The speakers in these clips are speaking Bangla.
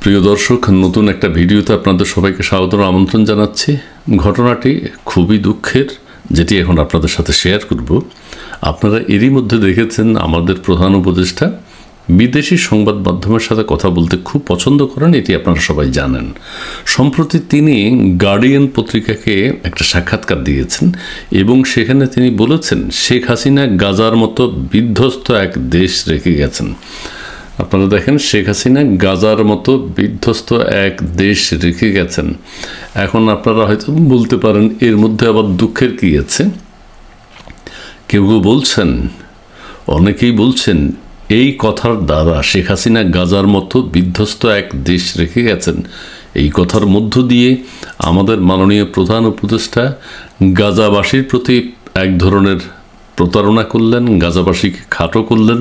প্রিয় দর্শক, নতুন একটা ভিডিওতে আপনাদের সবাইকে স্বাগত আমন্ত্রণ জানাচ্ছি। ঘটনাটি খুবই দুঃখের, যেটি এখন আপনাদের সাথে শেয়ার করব। আপনারা এরই মধ্যে দেখেছেন আমাদের প্রধান উপদেষ্টা বিদেশি সংবাদ মাধ্যমের সাথে কথা বলতে খুব পছন্দ করেন, এটি আপনারা সবাই জানেন। সম্প্রতি তিনি গার্ডিয়ান পত্রিকাকে একটা সাক্ষাৎকার দিয়েছেন এবং সেখানে তিনি বলেছেন শেখ হাসিনা গাজার মতো বিধ্বস্ত এক দেশ রেখে গেছেন। আপনারা দেখেন, শেখ হাসিনা গাজার মতো বিধ্বস্ত এক দেশ রেখে গেছেন। এখন আপনারা হয়তো বলতে পারেন এর মধ্যে আবার দুঃখের কী আছে। কেউ কেউ বলছেন, অনেকেই বলছেন এই কথার দ্বারা শেখ হাসিনা গাজার মতো বিধ্বস্ত এক দেশ রেখে গেছেন, এই কথার মধ্য দিয়ে আমাদের মাননীয় প্রধান উপদেষ্টা গাজাবাসীর প্রতি এক ধরনের প্রতারণা করলেন, গাজাবাসীকে খাটো করলেন,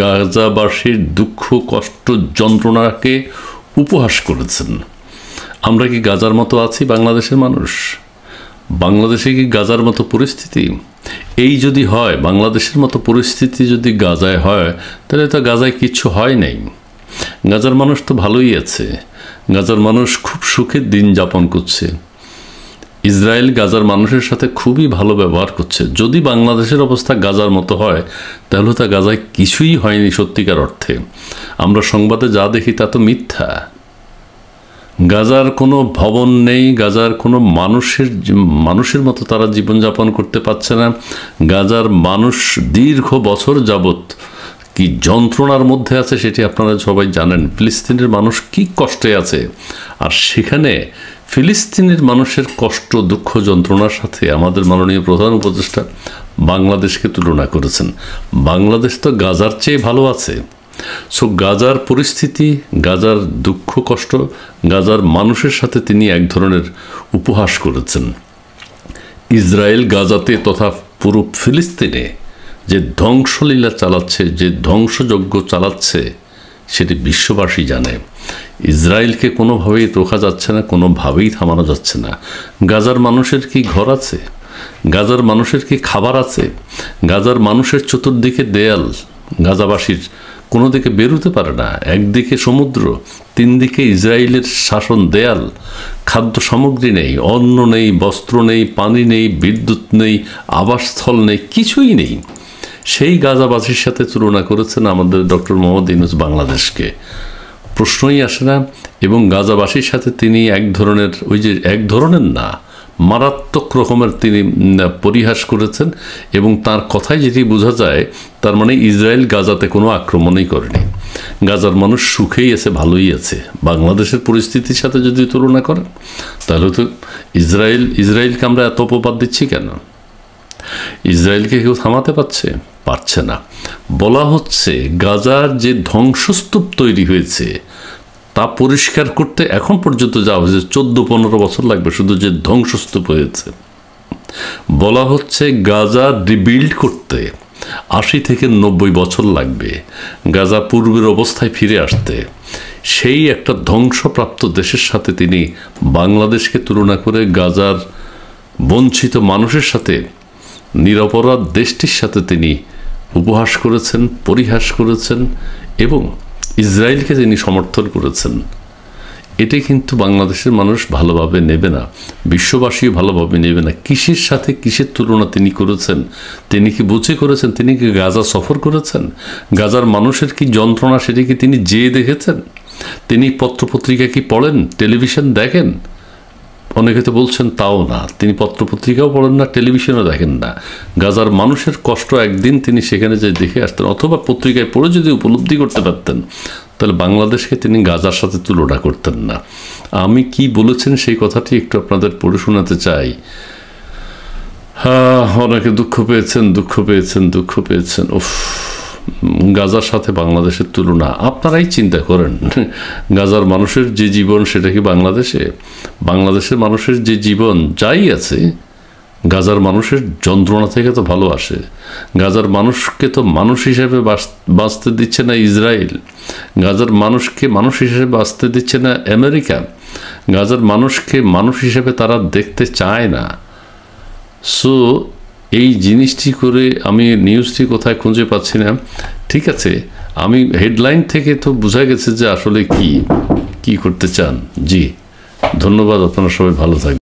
গাজাবাসীর দুঃখ কষ্ট যন্ত্রণাকে উপহাস করেছেন। আমরা কি গাজার মতো আছি? বাংলাদেশের মানুষ, বাংলাদেশে কি গাজার মতো পরিস্থিতি? এই যদি হয়, বাংলাদেশের মতো পরিস্থিতি যদি গাজায় হয়, তাহলে তো গাজায় কিচ্ছু হয় নাই। গাজার মানুষ তো ভালোই আছে, গাজার মানুষ খুব সুখের দিন যাপন করছে। ইসরায়েল গাজার মানুষের সাথে খুবই ভালো ব্যবহার করছে। যদি বাংলাদেশের অবস্থা গাজার মতো হয়, তাহলে তা গাজায় কিছুই হয়নি সত্যিকার অর্থে। আমরা সংবাদে যা দেখি তা তো মিথ্যা। গাজার কোনো ভবন নেই, গাজার কোনো মানুষের মতো তারা জীবনযাপন করতে পারছে না। গাজার মানুষ দীর্ঘ বছর যাবৎ কি যন্ত্রণার মধ্যে আছে সেটি আপনারা সবাই জানেন। ফিলিস্তিনের মানুষ কি কষ্টে আছে, আর সেখানে ফিলিস্তিনের মানুষের কষ্ট দুঃখ যন্ত্রণার সাথে আমাদের মাননীয় প্রধান উপদেষ্টা বাংলাদেশকে তুলনা করেছেন। বাংলাদেশ তো গাজার চেয়ে ভালো আছে। সো গাজার পরিস্থিতি, গাজার দুঃখ কষ্ট, গাজার মানুষের সাথে তিনি এক ধরনের উপহাস করেছেন। ইসরায়েল গাজাতে তথা পুরো ফিলিস্তিনে যে ধ্বংসলীলা চালাচ্ছে, যে ধ্বংসযজ্ঞ চালাচ্ছে, সেটি বিশ্ববাসী জানে। ইসরায়েলকে কোনোভাবেই রোকা যাচ্ছে না, কোনোভাবেই থামানো যাচ্ছে না। গাজার মানুষের কি ঘর আছে? গাজার মানুষের কি খাবার আছে? গাজার মানুষের চতুর্দিকে দেয়াল, গাজাবাসীর কোনো দিকে বেরোতে পারে না। একদিকে সমুদ্র, তিন দিকে ইসরায়েলের শাসন দেয়াল, খাদ্য সামগ্রী নেই, অন্ন নেই, বস্ত্র নেই, পানি নেই, বিদ্যুৎ নেই, আবাসস্থল নেই, কিছুই নেই। সেই গাজাবাসীর সাথে তুলনা করেছেন আমাদের ডক্টর মোহাম্মদ ইউনূস বাংলাদেশকে। প্রশ্নই আসে না। এবং গাজাবাসীর সাথে তিনি এক ধরনের, ওই যে এক ধরনের না, মারাত্মক রকমের তিনি পরিহাস করেছেন। এবং তার কথায় যেটি বোঝা যায়, তার মানে ইসরায়েল গাজাতে কোনো আক্রমণই করেনি। গাজার মানুষ সুখেই আছে, ভালোই আছে। বাংলাদেশের পরিস্থিতির সাথে যদি তুলনা করেন, তাহলে তো ইসরায়েলকে আমরা এত অপবাদ দিচ্ছি কেন? ইসরায়েলকে কেউ থামাতে পারছে না। বলা হচ্ছে গাজার যে ধ্বংসস্তূপ তৈরি হয়েছে তা পরিষ্কার করতে এখন পর্যন্ত যাওয়া হয়েছে 14-15 বছর লাগবে, শুধু যে ধ্বংসস্তূপ হয়েছে। বলা হচ্ছে গাজা রিবিল্ড করতে 80 থেকে 90 বছর লাগবে, গাজা পূর্বের অবস্থায় ফিরে আসতে। সেই একটা ধ্বংসপ্রাপ্ত দেশের সাথে তিনি বাংলাদেশকে তুলনা করে গাজার বঞ্চিত মানুষের সাথে, নিরপরাধ দেশটির সাথে তিনি উপহাস করেছেন, পরিহাস করেছেন এবং ইসরায়েলকে তিনি সমর্থন করেছেন। এটি কিন্তু বাংলাদেশের মানুষ ভালোভাবে নেবে না, বিশ্ববাসীও ভালোভাবে নেবে না। কিসের সাথে কিসের তুলনা তিনি করেছেন? তিনি কি বুঝে করেছেন? তিনি কি গাজা সফর করেছেন? গাজার মানুষের কি যন্ত্রণা সেটি কি তিনি যেয়ে দেখেছেন? তিনি পত্রপত্রিকা কি পড়েন? টেলিভিশন দেখেন? অনেকে তো বলছেন তাও না, তিনি পত্রপত্রিকাও পড়েন না, টেলিভিশনও দেখেন না। গাজার মানুষের কষ্ট একদিন তিনি সেখানে যে দেখে আসতেন, অথবা পত্রিকায় পড়ে যদি উপলব্ধি করতে পারতেন, তাহলে বাংলাদেশকে তিনি গাজার সাথে তুলনা করতেন না। আমি কি বলেছেন সেই কথাটি একটু আপনাদের পড়ে শোনাতে চাই। অনেকে দুঃখ পেয়েছেন। উফ, গাজার সাথে বাংলাদেশের তুলনা আপনারাই চিন্তা করেন। গাজার মানুষের যে জীবন, সেটা কি বাংলাদেশের মানুষের যে জীবন যাই আছে, গাজার মানুষের যন্ত্রণা থেকে তো ভালো আসে। গাজার মানুষকে তো মানুষ হিসেবে বাঁচতে দিচ্ছে না ইসরায়েল, গাজার মানুষকে মানুষ হিসেবে বাঁচতে দিচ্ছে না আমেরিকা, গাজার মানুষকে মানুষ হিসেবে তারা দেখতে চায় না। সো এই জিনিসটি করে আমি নিউজটি কোথায় খুঁজে পাচ্ছি না। ঠিক আছে, আমি হেডলাইন থেকে তো বোঝা গেছে যে আসলে কি কি করতে চান? জি, ধন্যবাদ। আপনারা সবাই ভালো থাকবেন।